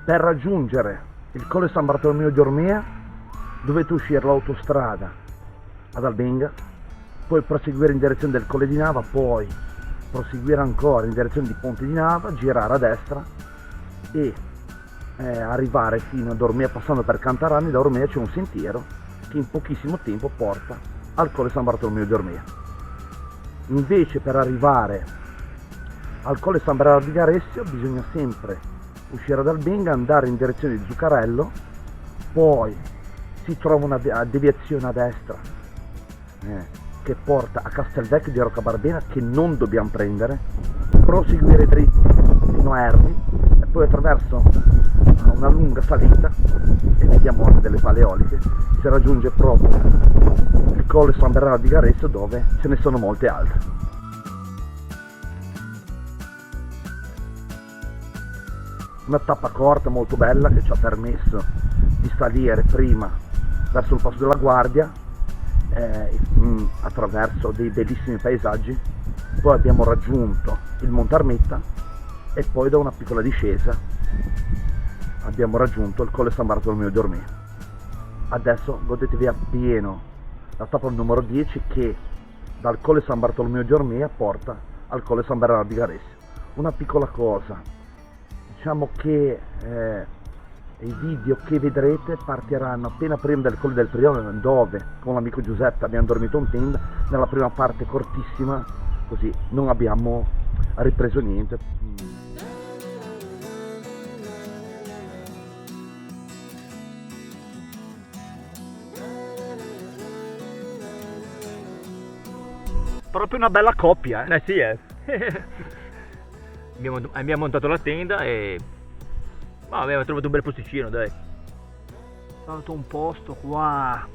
Per raggiungere il Colle San Bartolomeo di Ormea dovete uscire l'autostrada ad Albenga, poi proseguire in direzione del Colle di Nava, poi proseguire ancora in direzione di Ponte di Nava, girare a destra e arrivare fino ad Ormea passando per Cantarani. Da Ormea c'è un sentiero che in pochissimo tempo porta al Colle San Bartolomeo di Ormea. Invece per arrivare al Colle San Bernardo di Garessio bisogna sempre uscire da Albenga, andare in direzione di Zuccarello, poi si trova una deviazione a destra che porta a Castelvecchio di Roccabarbena, che non dobbiamo prendere, proseguire dritti fino a Erni e poi attraverso una lunga salita, e vediamo anche delle paleoliche, si raggiunge proprio il Colle San Bernardo di Garessio, dove ce ne sono molte altre. Una tappa corta molto bella che ci ha permesso di salire prima verso il Passo della Guardia attraverso dei bellissimi paesaggi, poi abbiamo raggiunto il Monte Armetta e poi da una piccola discesa abbiamo raggiunto il Colle San Bartolomeo di Ormea. Adesso godetevi appieno la tappa numero 10 che dal Colle San Bartolomeo di Ormea porta al Colle San Bernardo di Garessio. Una piccola cosa, diciamo che i video che vedrete partiranno appena prima del Colle del Prione, dove con l'amico Giuseppe abbiamo dormito in tenda, nella prima parte cortissima, così non abbiamo ripreso niente. Proprio una bella coppia, Sì, abbiamo montato la tenda e abbiamo trovato un bel posticino, dai. Ho trovato un posto qua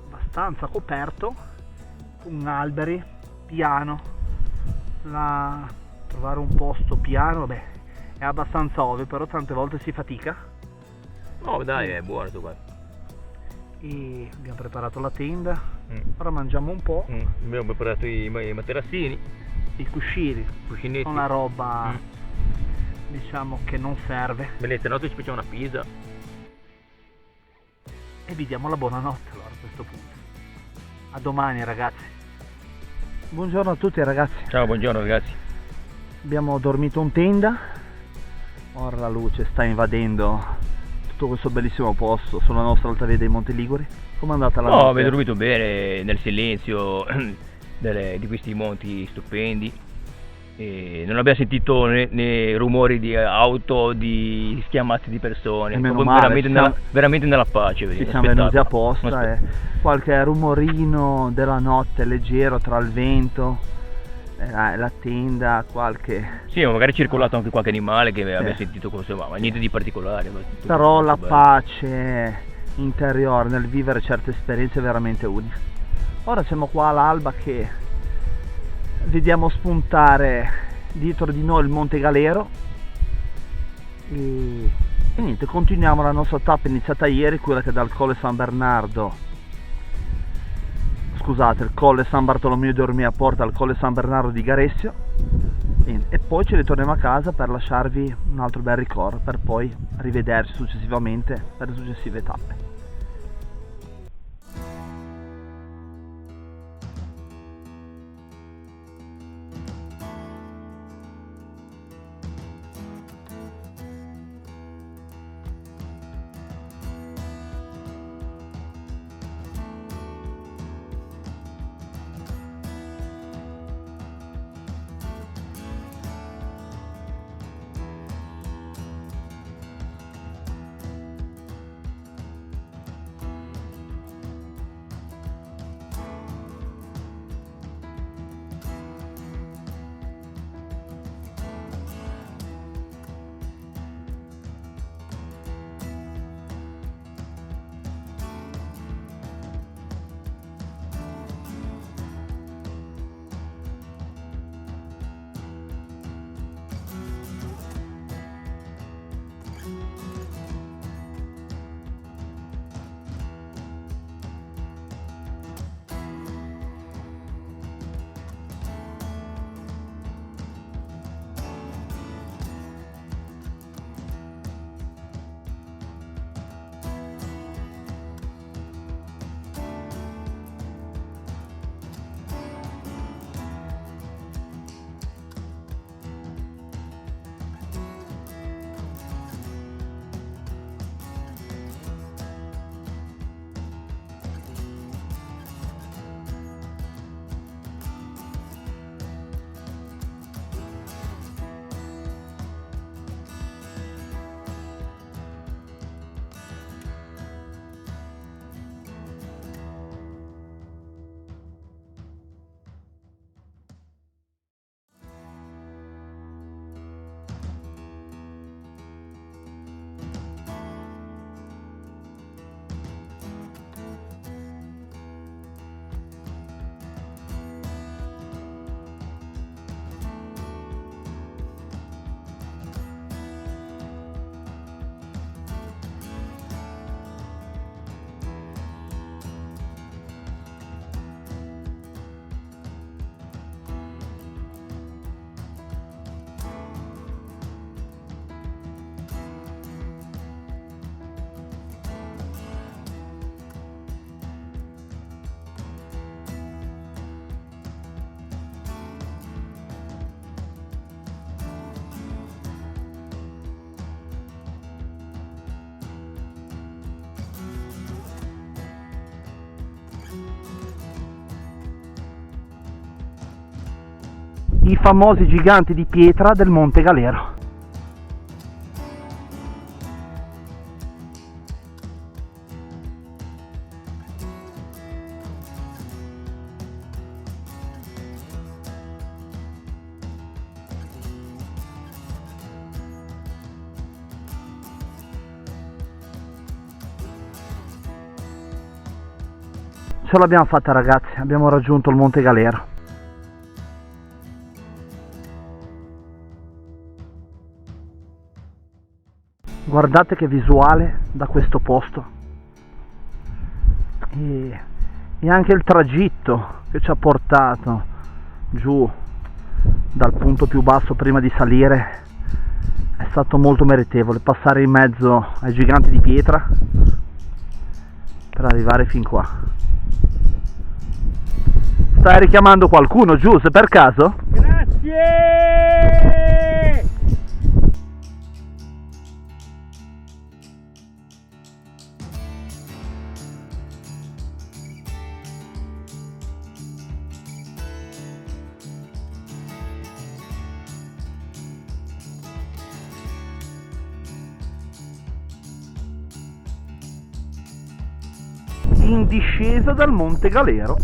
abbastanza coperto, con alberi, piano. Trovare un posto piano, è abbastanza ovvio, però tante volte si fatica. No, dai, è buono sto qua. E abbiamo preparato la tenda, ora mangiamo un po'. Abbiamo preparato i materassini, i cuscini, cuscinetti. Una roba diciamo che non serve. Bellezza, notte ci facciamo una pizza. E vi diamo la buonanotte allora a questo punto. A domani ragazzi. Buongiorno a tutti ragazzi. Ciao, buongiorno ragazzi. Abbiamo dormito in tenda, ora la luce sta invadendo tutto questo bellissimo posto sulla nostra alta via dei Monti Liguri. Com'è andata la notte? Abbiamo dormito bene nel silenzio di questi monti stupendi. E non abbiamo sentito né rumori di auto, di schiamazzi di persone, veramente nella pace. Ci siamo venuti apposta, qualche rumorino della notte leggero tra il vento, la tenda, qualche... Sì, magari è circolato anche qualche animale che abbiamo sentito così, ma niente di particolare. Però la pace interiore nel vivere certe esperienze è veramente unica. Ora siamo qua all'alba che vediamo spuntare dietro di noi il Monte Galero e niente, continuiamo la nostra tappa iniziata ieri, quella che dal Colle San Bernardo, scusate, il Colle San Bartolomeo di Ormea porta al Colle San Bernardo di Garessio e poi ci ritorniamo a casa per lasciarvi un altro bel ricordo per poi rivederci successivamente per le successive tappe. i famosi giganti di pietra del Monte Galero. Ce l'abbiamo fatta, ragazzi, abbiamo raggiunto il Monte Galero. Guardate che visuale da questo posto e anche il tragitto che ci ha portato giù dal punto più basso prima di salire è stato molto meritevole. Passare in mezzo ai giganti di pietra per arrivare fin qua. Stai richiamando qualcuno, Giuse, per caso? Grazie! In discesa dal Monte Galero.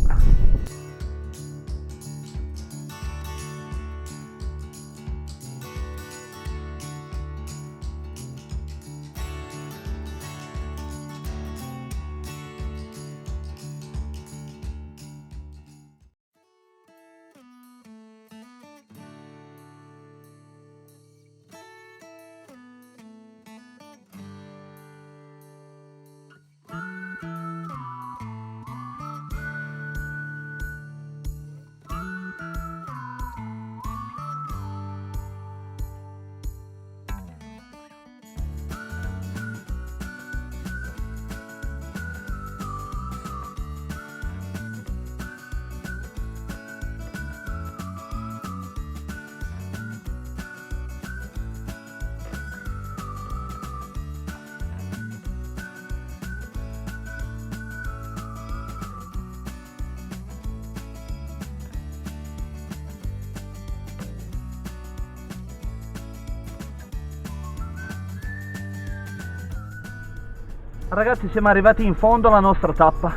Ragazzi, siamo arrivati in fondo alla nostra tappa,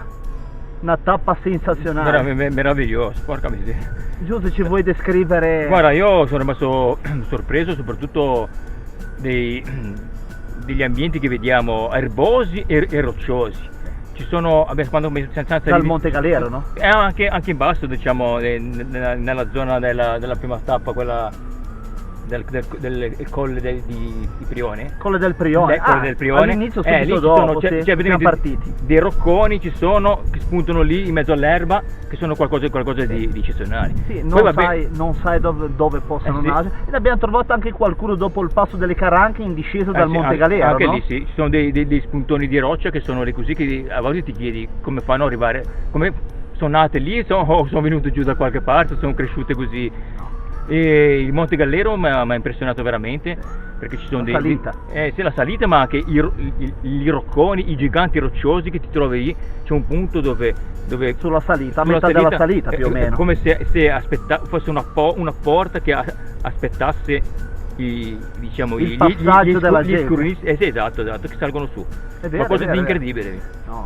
una tappa sensazionale. Meraviglioso, porca miseria. Giuse, ci vuoi descrivere? Guarda, io sono rimasto sorpreso soprattutto degli ambienti che vediamo erbosi e rocciosi. Ci sono, quando dal Monte Galero, no? Anche in basso, diciamo, nella zona della prima tappa, quella del colle di Prione. Colle del Prione. Colle del Prione. All'inizio subito dopo, siamo partiti. Dei rocconi ci sono che spuntano lì in mezzo all'erba, che sono qualcosa di eccezionale. Sì, non sai dove possono nascere. Ed abbiamo trovato anche qualcuno dopo il passo delle Caranche in discesa dal Monte Galero. Anche no? lì sì, ci sono dei spuntoni di roccia che sono lì così, che a volte ti chiedi come fanno ad arrivare, come sono nate lì o sono venute giù da qualche parte, sono cresciute così. E il Monte Galero mi ha impressionato veramente, perché ci sono salita. Sì, la salita, ma anche i rocconi, i giganti rocciosi che ti trovi lì. C'è un punto dove sulla salita, a metà della salita più o meno, come se fosse una porta che aspettasse il passaggio della gente. Sì, esatto, che salgono su. Qualcosa di incredibile. No.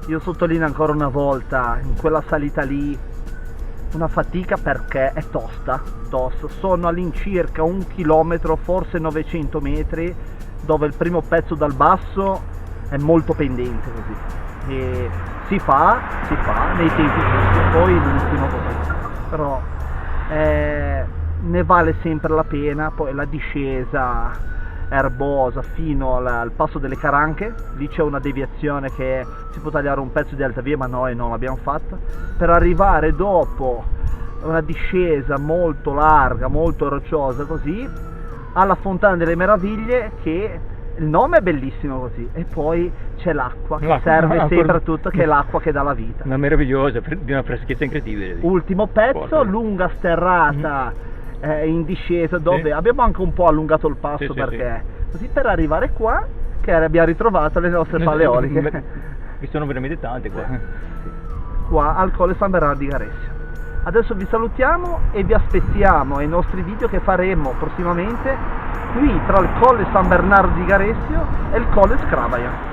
Io sottolineo ancora una volta, in quella salita lì una fatica, perché è tosta, sono all'incirca 1 chilometro, forse 900 metri, dove il primo pezzo dal basso è molto pendente così, e si fa nei tempi giusti, poi l'ultimo così, però ne vale sempre la pena. Poi la discesa erbosa fino al passo delle Caranche, lì c'è una deviazione che si può tagliare un pezzo di alta via, ma noi non l'abbiamo fatta, per arrivare dopo una discesa molto larga, molto rocciosa così, alla Fontana delle Meraviglie, che il nome è bellissimo così, e poi c'è l'acqua che serve sempre a tutto, che è l'acqua che dà la vita. Una meravigliosa, di una freschezza incredibile. Ultimo pezzo, lunga sterrata in discesa, dove abbiamo anche un po' allungato il passo, perché così, per arrivare qua, che abbiamo ritrovato le nostre palle eoliche. Vi sono veramente tante qua. Qua al Colle San Bernardo di Garessia. Adesso vi salutiamo e vi aspettiamo ai nostri video che faremo prossimamente qui tra il Colle San Bernardo di Garessio e il Colle Scravaia.